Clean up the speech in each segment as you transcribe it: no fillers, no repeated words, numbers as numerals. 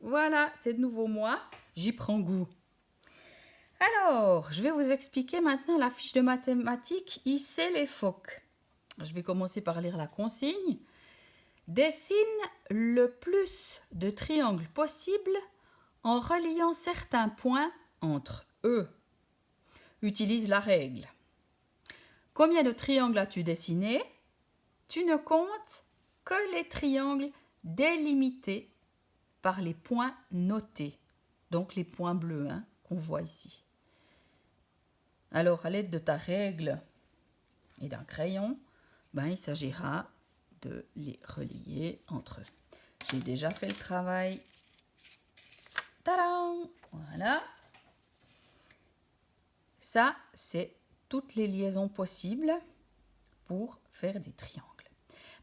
Voilà, c'est de nouveau moi. J'y prends goût. Alors, je vais vous expliquer maintenant la fiche de mathématiques. Ici, les phoques. Je vais commencer par lire la consigne. Dessine le plus de triangles possible en reliant certains points entre eux. Utilise la règle. Combien de triangles as-tu dessiné? Tu ne comptes que les triangles délimités par les points notés, donc les points bleus qu'on voit ici. Alors, à l'aide de ta règle et d'un crayon, il s'agira de les relier entre eux. J'ai déjà fait le travail. Tadam! Voilà. Ça, c'est toutes les liaisons possibles pour faire des triangles.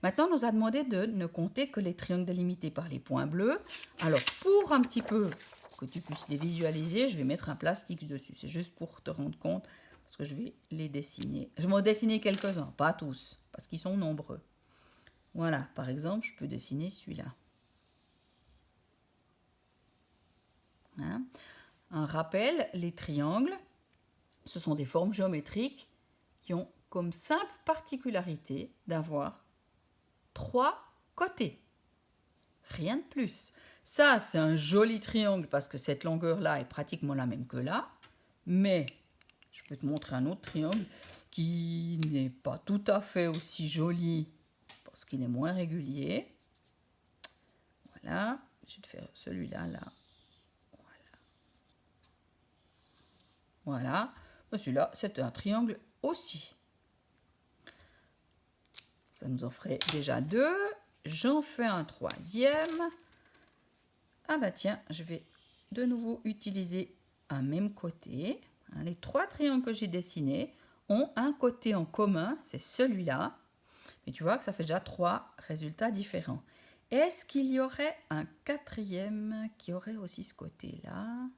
Maintenant, on nous a demandé de ne compter que les triangles délimités par les points bleus. Alors, pour un petit peu que tu puisses les visualiser, je vais mettre un plastique dessus. C'est juste pour te rendre compte, parce que je vais les dessiner. Je vais en dessiner quelques-uns, pas tous, parce qu'ils sont nombreux. Voilà, par exemple, je peux dessiner celui-là. Un rappel, les triangles, ce sont des formes géométriques qui ont comme simple particularité d'avoir 3 côtés. Rien de plus. Ça, c'est un joli triangle parce que cette longueur-là est pratiquement la même que là. Mais je peux te montrer un autre triangle qui n'est pas tout à fait aussi joli parce qu'il est moins régulier. Voilà. Je vais te faire celui-là, là. Voilà. Celui-là, c'est un triangle aussi. Ça nous en ferait déjà 2. J'en fais un troisième. Ah bah tiens, je vais de nouveau utiliser un même côté. Les 3 triangles que j'ai dessinés ont un côté en commun, c'est celui-là. Mais tu vois que ça fait déjà 3 résultats différents. Est-ce qu'il y aurait un quatrième qui aurait aussi ce côté-là?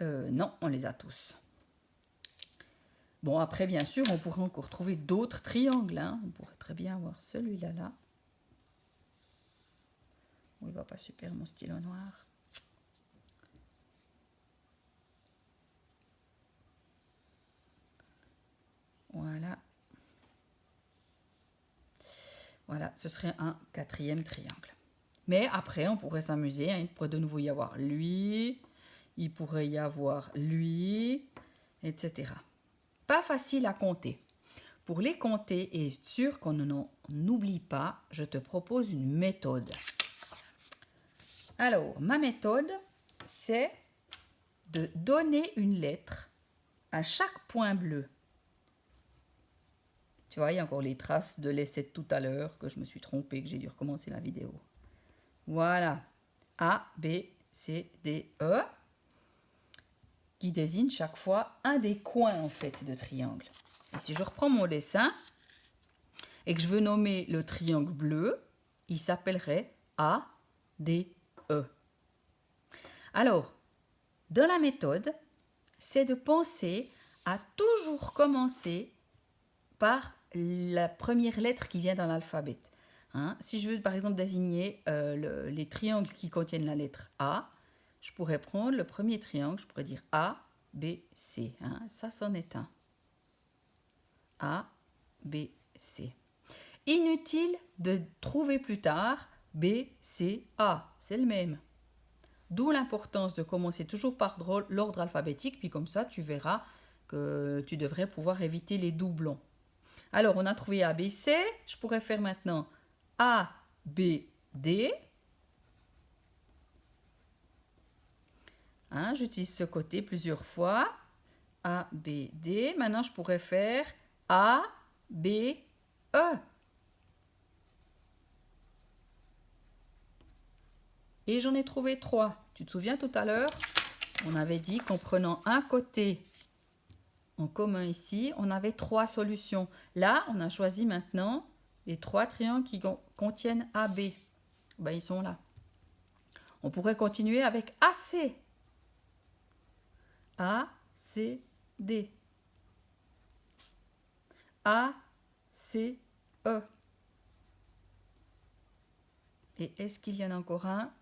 Non, on les a tous. Bon, après, bien sûr, on pourrait encore trouver d'autres triangles. On pourrait très bien avoir celui-là, là. Oh, il va pas super, mon stylo noir. Voilà. Voilà, ce serait un quatrième triangle. Mais après, on pourrait s'amuser. Il pourrait de nouveau y avoir lui. Il pourrait y avoir lui, etc. Pas facile à compter. Pour les compter et être sûr qu'on n'en oublie pas, je te propose une méthode. Alors, ma méthode, c'est de donner une lettre à chaque point bleu. Tu vois, il y a encore les traces de l'essai de tout à l'heure, que je me suis trompée, que j'ai dû recommencer la vidéo. Voilà. A, B, C, D, E, qui désigne chaque fois un des coins, en fait, de triangle. Et si je reprends mon dessin, et que je veux nommer le triangle bleu, il s'appellerait A, D, E. Alors, dans la méthode, c'est de penser à toujours commencer par la première lettre qui vient dans l'alphabet. Si je veux par exemple désigner les triangles qui contiennent la lettre A, je pourrais prendre le premier triangle, je pourrais dire A, B, C. Ça, c'en est un. A, B, C. Inutile de trouver plus tard B, C, A. C'est le même. D'où l'importance de commencer toujours par l'ordre alphabétique, puis comme ça, tu verras que tu devrais pouvoir éviter les doublons. Alors, on a trouvé A, B, C. Je pourrais faire maintenant A, B, D. J'utilise ce côté plusieurs fois. A, B, D. Maintenant, je pourrais faire A, B, E. Et j'en ai trouvé 3. Tu te souviens tout à l'heure, on avait dit qu'en prenant un côté en commun ici, on avait 3 solutions. Là, on a choisi maintenant les 3 triangles qui contiennent AB. Ils sont là. On pourrait continuer avec AC. A, C, D. A, C, E. Et est-ce qu'il y en a encore un?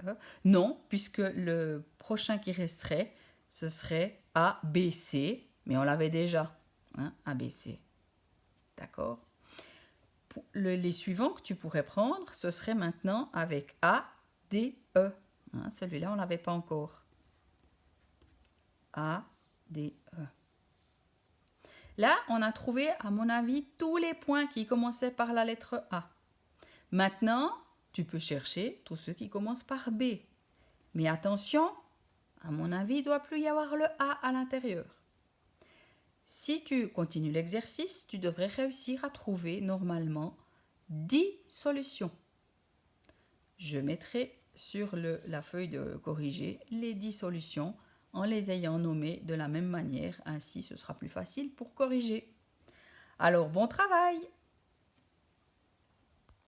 E. Non, puisque le prochain qui resterait, ce serait A, B, C, mais on l'avait déjà, hein, A, B, C. D'accord? Les suivants que tu pourrais prendre, ce serait maintenant avec A, D, E. Hein, celui-là, on ne l'avait pas encore. A, D, E. Là, on a trouvé, à mon avis, tous les points qui commençaient par la lettre A. Maintenant, tu peux chercher tous ceux qui commencent par B. Mais attention, à mon avis, il ne doit plus y avoir le A à l'intérieur. Si tu continues l'exercice, tu devrais réussir à trouver normalement 10 solutions. Je mettrai sur la feuille de corriger les 10 solutions en les ayant nommées de la même manière. Ainsi, ce sera plus facile pour corriger. Alors, bon travail!